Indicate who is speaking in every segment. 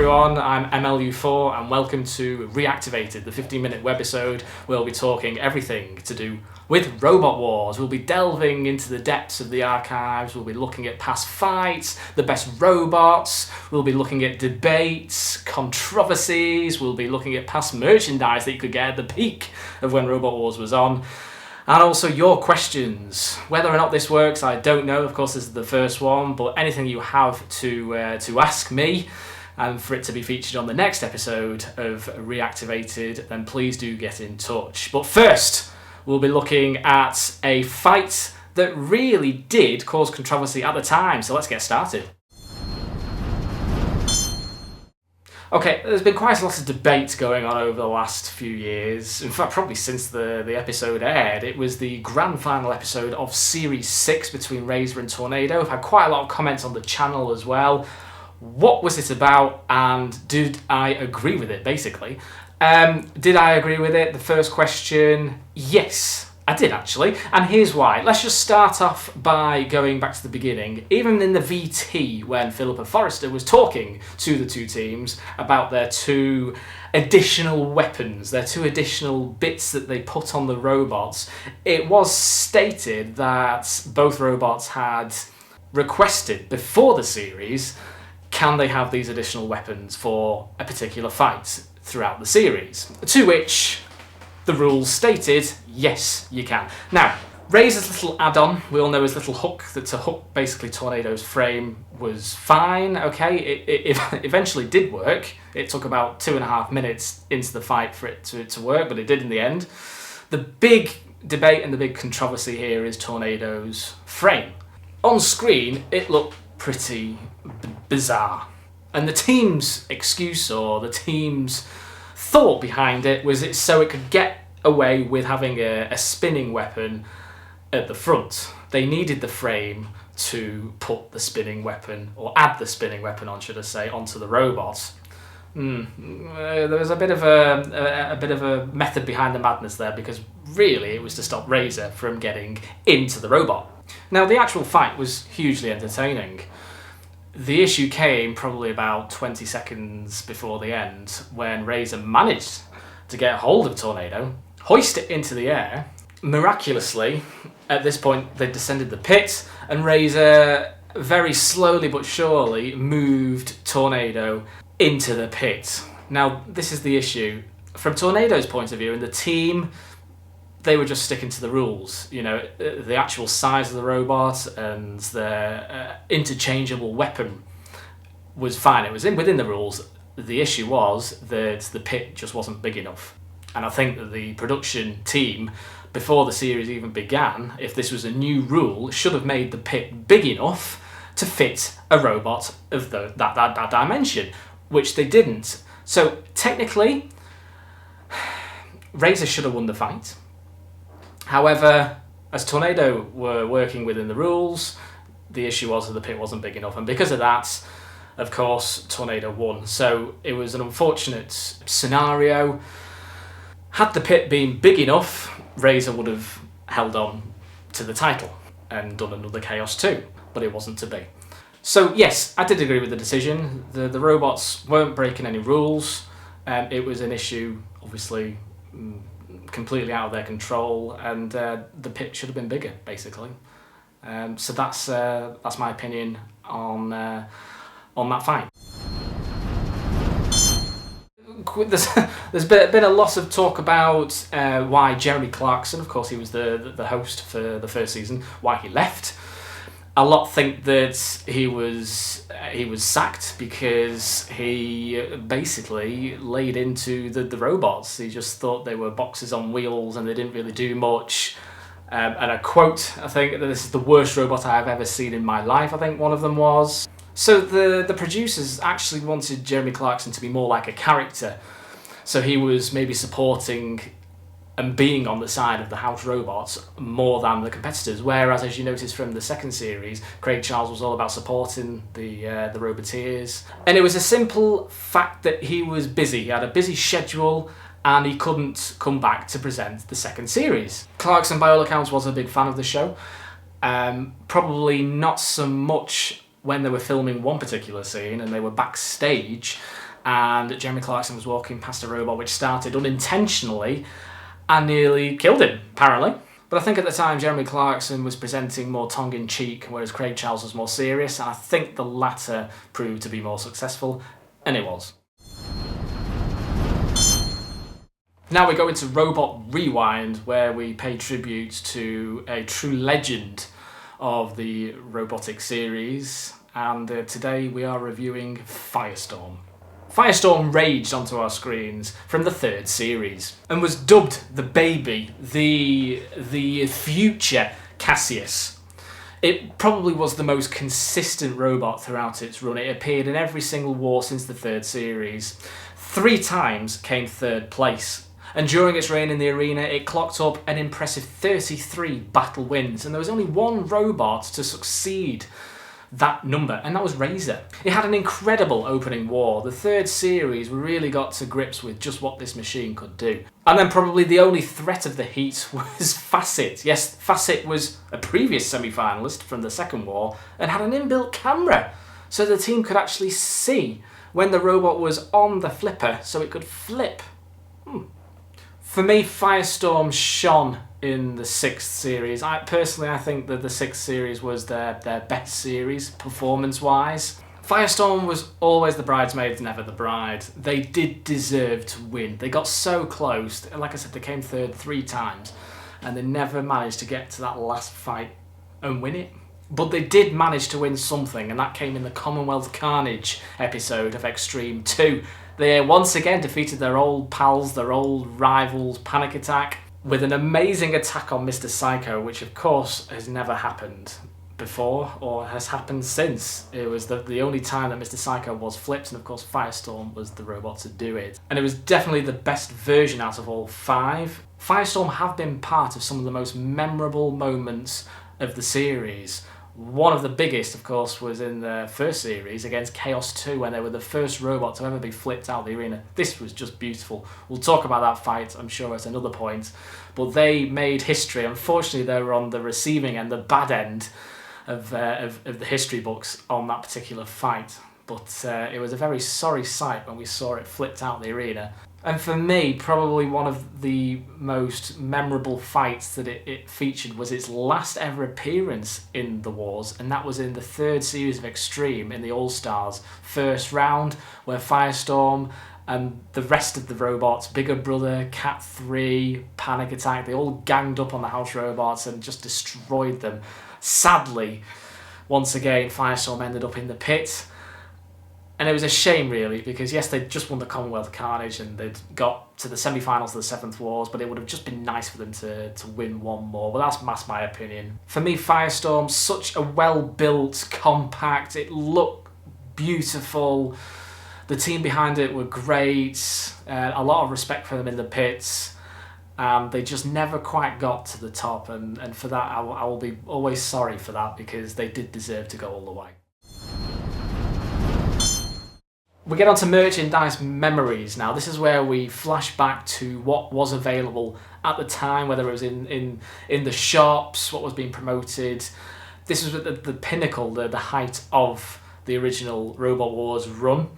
Speaker 1: everyone, I'm MLU4 and welcome to Reactivated, the 15-minute webisode where we'll be talking everything to do with Robot Wars. We'll be delving into the depths of the archives, we'll be looking at past fights, the best robots, we'll be looking at debates, controversies, we'll be looking at past merchandise that you could get at the peak of when Robot Wars was on. And also your questions. Whether or not this works, I don't know. Of course, this is the first one, but anything you have to ask me and for it to be featured on the next episode of Reactivated, then please do get in touch. But first, we'll be looking at a fight that really did cause controversy at the time. So let's get started. Okay, there's been quite a lot of debate going on over the last few years. In fact, probably since the episode aired. It was the grand final episode of Series 6 between Razor and Tornado. I've had quite a lot of comments on the channel as well. What was it about, and did I agree with it, basically? Did I agree with it? The first question, yes. I did actually, and here's why. Let's just start off by going back to the beginning. Even in the VT, when Philippa Forrester was talking to the two teams about their two additional weapons, their two additional bits that they put on the robots, it was stated that both robots had requested before the series, can they have these additional weapons for a particular fight throughout the series? To which the rules stated, yes, you can. Now, Razor's little add-on, we all know his little hook, that to hook basically Tornado's frame was fine, okay? It eventually did work. It took about 2.5 minutes into the fight for it to work, but it did in the end. The big debate and the big controversy here is Tornado's frame. On screen, it looked pretty bizarre. And the team's excuse, or the team's thought behind it, was it so it could get away with having a spinning weapon at the front. They needed the frame to put the spinning weapon, or add the spinning weapon on, should I say, onto the robot. There was a bit of a method behind the madness there, because really it was to stop Razor from getting into the robot. Now, the actual fight was hugely entertaining. The issue came probably about 20 seconds before the end, when Razor managed to get hold of Tornado, hoist it into the air. Miraculously, at this point, they descended the pit, and Razor very slowly but surely moved Tornado into the pit. Now, this is the issue. From Tornado's point of view, and the team, they were just sticking to the rules. You know, the actual size of the robot and their interchangeable weapon was fine. It was within the rules. The issue was that the pit just wasn't big enough. And I think that the production team, before the series even began, if this was a new rule, should have made the pit big enough to fit a robot of that dimension, which they didn't. So technically, Razor should have won the fight. However, as Tornado were working within the rules, the issue was that the pit wasn't big enough, and because of that, of course, Tornado won. So it was an unfortunate scenario. Had the pit been big enough, Razor would have held on to the title and done another Chaos 2, but it wasn't to be. So yes, I did agree with the decision. The robots weren't breaking any rules. It was an issue, obviously, completely out of their control, and the pit should have been bigger, basically. So that's my opinion on that fight. There's been a lot of talk about why Jeremy Clarkson, of course he was the host for the first season, why he left. A lot think that he was sacked because he basically laid into the robots. He just thought they were boxes on wheels and they didn't really do much. And I quote, I think, that this is the worst robot I've ever seen in my life, I think one of them was. So the producers actually wanted Jeremy Clarkson to be more like a character. So he was maybe supporting and being on the side of the house robots more than the competitors, whereas, as you notice from the second series, Craig Charles was all about supporting the Roboteers. And it was a simple fact that he was busy. He had a busy schedule and he couldn't come back to present the second series. Clarkson, by all accounts, was a big fan of the show. Probably not so much when they were filming one particular scene and they were backstage, and Jeremy Clarkson was walking past a robot which started unintentionally and nearly killed him, apparently. But I think at the time Jeremy Clarkson was presenting more tongue-in-cheek, whereas Craig Charles was more serious, and I think the latter proved to be more successful, and it was. Now we go into Robot Rewind, where we pay tribute to a true legend of the robotic series, and today we are reviewing Firestorm. Firestorm raged onto our screens from the third series and was dubbed the baby, the future Cassius. It probably was the most consistent robot throughout its run. It appeared in every single war since the third series. 3 times came third place. And during its reign in the arena, it clocked up an impressive 33 battle wins, and there was only one robot to succeed that number, and that was Razor. It had an incredible opening war. The third series really got to grips with just what this machine could do. And then probably the only threat of the heat was Facet. Yes, Facet was a previous semi-finalist from the second war and had an inbuilt camera, so the team could actually see when the robot was on the flipper, so it could flip. For me, Firestorm shone in the 6th series. I think that the 6th series was their best series, performance-wise. Firestorm was always the bridesmaid, never the bride. They did deserve to win. They got so close. Like I said, they came third 3 times, and they never managed to get to that last fight and win it. But they did manage to win something, and that came in the Commonwealth Carnage episode of Extreme 2. They once again defeated their old pals, their old rivals, Panic Attack, with an amazing attack on Mr. Psycho, which of course has never happened before or has happened since. It was the only time that Mr. Psycho was flipped, and of course Firestorm was the robot to do it. And it was definitely the best version out of all 5. Firestorm have been part of some of the most memorable moments of the series. One of the biggest, of course, was in the first series against Chaos 2, when they were the first robot to ever be flipped out of the arena. This was just beautiful. We'll talk about that fight, I'm sure, at another point. But they made history. Unfortunately, they were on the receiving end, the bad end of the history books on that particular fight. But it was a very sorry sight when we saw it flipped out of the arena. And for me, probably one of the most memorable fights that it featured was its last ever appearance in the Wars, and that was in the 3rd series of Extreme in the All-Stars first round, where Firestorm and the rest of the robots, Bigger Brother, Cat 3, Panic Attack, they all ganged up on the house robots and just destroyed them. Sadly, once again, Firestorm ended up in the pit. And it was a shame, really, because yes, they'd just won the Commonwealth Carnage and they'd got to the semi-finals of the 7th Wars, but it would have just been nice for them to win one more. But that's my opinion. For me, Firestorm, such a well-built, compact, it looked beautiful. The team behind it were great. A lot of respect for them in the pits. They just never quite got to the top, and for that, I will be always sorry for that, because they did deserve to go all the way. We get on to merchandise memories now. This is where we flash back to what was available at the time, whether it was in the shops, what was being promoted. This was at the pinnacle, the height of the original Robot Wars run.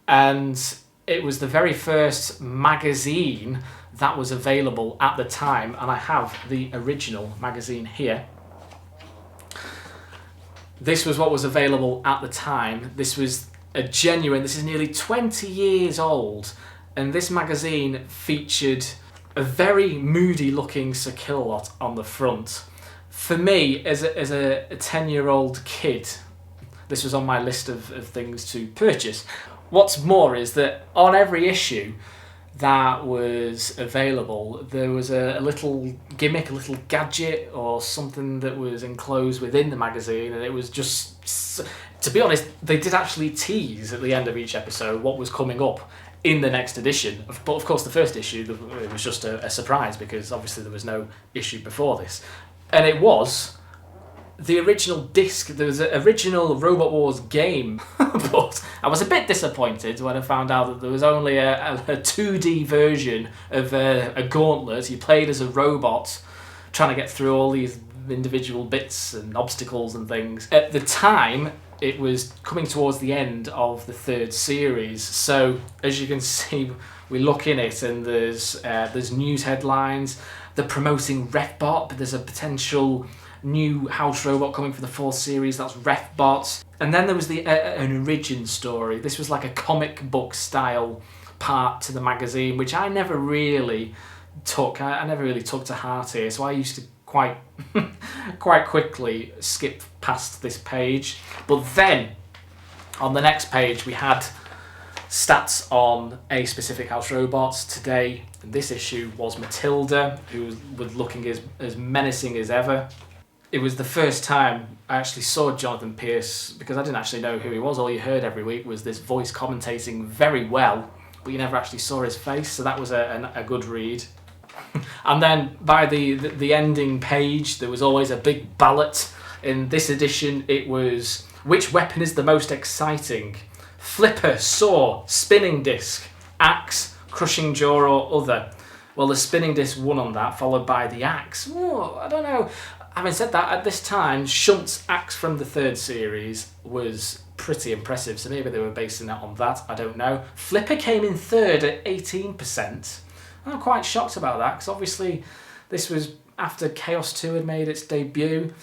Speaker 1: And it was the very first magazine that was available at the time. And I have the original magazine here. This was what was available at the time. This was this is nearly 20 years old, and this magazine featured a very moody looking Sir Killalot on the front. For me, as a 10-year-old kid, this was on my list of things to purchase. What's more is that on every issue that was available, there was a little gimmick, a little gadget or something that was enclosed within the magazine, and it was just, to be honest, they did actually tease at the end of each episode what was coming up in the next edition. But of course the first issue, it was just a surprise, because obviously there was no issue before this. And it was the original disc. There was an original Robot Wars game, but I was a bit disappointed when I found out that there was only a 2D version of a gauntlet. You played as a robot trying to get through all these individual bits and obstacles and things. At the time, it was coming towards the end of the third series. So as you can see, we look in it and there's news headlines. They're promoting RefBot, but there's a potential new house robot coming for the fourth series. That's RefBot. And then there was an origin story. This was like a comic book style part to the magazine, which I never really took. I never really took to heart here. So I used to quite quickly skip past this page. But then on the next page we had stats on a specific house robot. Today, this issue was Matilda, who was looking as menacing as ever. It was the first time I actually saw Jonathan Pierce, because I didn't actually know who he was. All you heard every week was this voice commentating very well, but you never actually saw his face, so that was a good read. And then by the ending page, there was always a big ballot. In this edition, it was, which weapon is the most exciting? Flipper, saw, spinning disc, axe, crushing jaw or other. Well, the spinning disc won on that, followed by the axe. Oh, I don't know. Having said that, at this time, Shunt's axe from the third series was pretty impressive, so maybe they were basing that on that, I don't know. Flipper came in third at 18%. I'm quite shocked about that, because obviously this was after Chaos 2 had made its debut,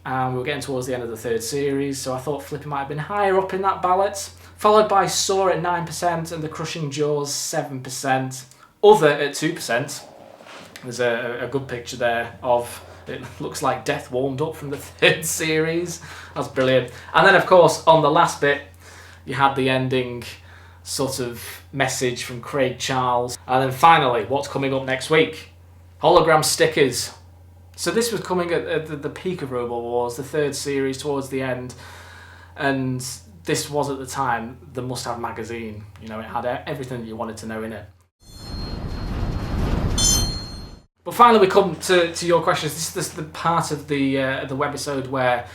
Speaker 1: and we were getting towards the end of the third series, so I thought Flipper might have been higher up in that ballot. Followed by Saw at 9% and the Crushing Jaws 7%. Other at 2%. There's a good picture there of, it looks like Death warmed up from the third series. That's brilliant. And then of course on the last bit you had the ending sort of message from Craig Charles. And then finally, what's coming up next week? Hologram stickers. So this was coming at the peak of Robo Wars, the third series towards the end, and this was at the time the must-have magazine. You know, it had everything you wanted to know in it. But finally, we come to your questions. This is the part of the webisode where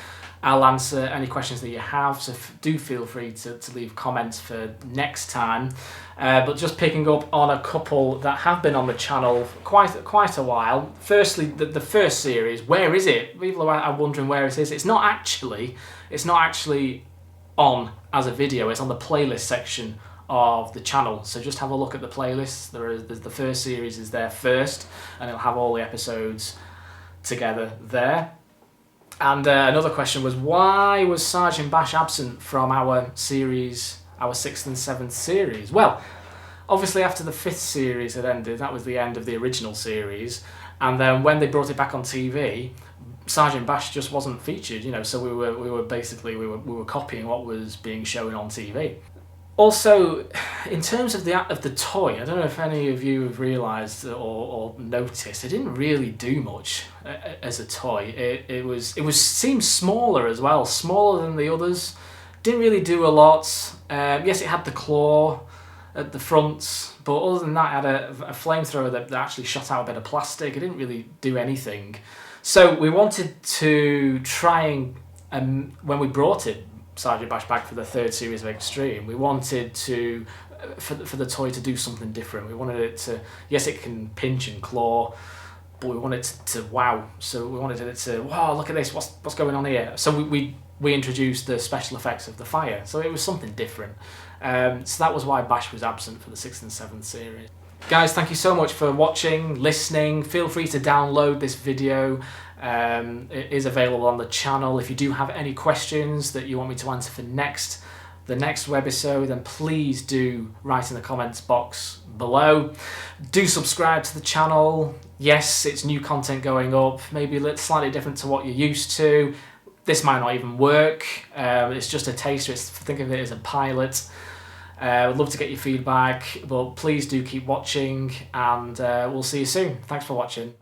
Speaker 1: I'll answer any questions that you have. So do feel free to leave comments for next time. But just picking up on a couple that have been on the channel for quite a while. Firstly, the first series. Where is it? People are wondering where it is. It's not actually on as a video. It's on the playlist section of the channel, so just have a look at the playlist. There's the first series is there first, and it'll have all the episodes together there. And another question was, why was Sergeant Bash absent from our series, our 6th and 7th series? Well, obviously after the 5th series had ended, that was the end of the original series, and then when they brought it back on TV, Sergeant Bash just wasn't featured, you know, so we were copying what was being shown on TV. Also, in terms of the toy, I don't know if any of you have realised or noticed, it didn't really do much as a toy. It seemed smaller as well, smaller than the others. Didn't really do a lot. Yes, it had the claw at the front, but other than that, it had a flamethrower that actually shot out a bit of plastic. It didn't really do anything. So we wanted to try and when we brought it, Sergeant Bash back for the 3rd series of Extreme, we wanted to, for the toy to do something different. We wanted it to, yes, it can pinch and claw, but we wanted it to wow. So we wanted it to, wow, look at this, what's going on here? So we introduced the special effects of the fire. So it was something different. So that was why Bash was absent for the 6th and 7th series. Guys, thank you so much for watching, listening. Feel free to download this video. It is available on the channel. If you do have any questions that you want me to answer for the next webisode, then please do write in the comments box below. Do subscribe to the channel. Yes, it's new content going up, maybe slightly different to what you're used to. This might not even work. It's just a taster. Think of it as a pilot. I'd love to get your feedback, but please do keep watching, and we'll see you soon. Thanks for watching.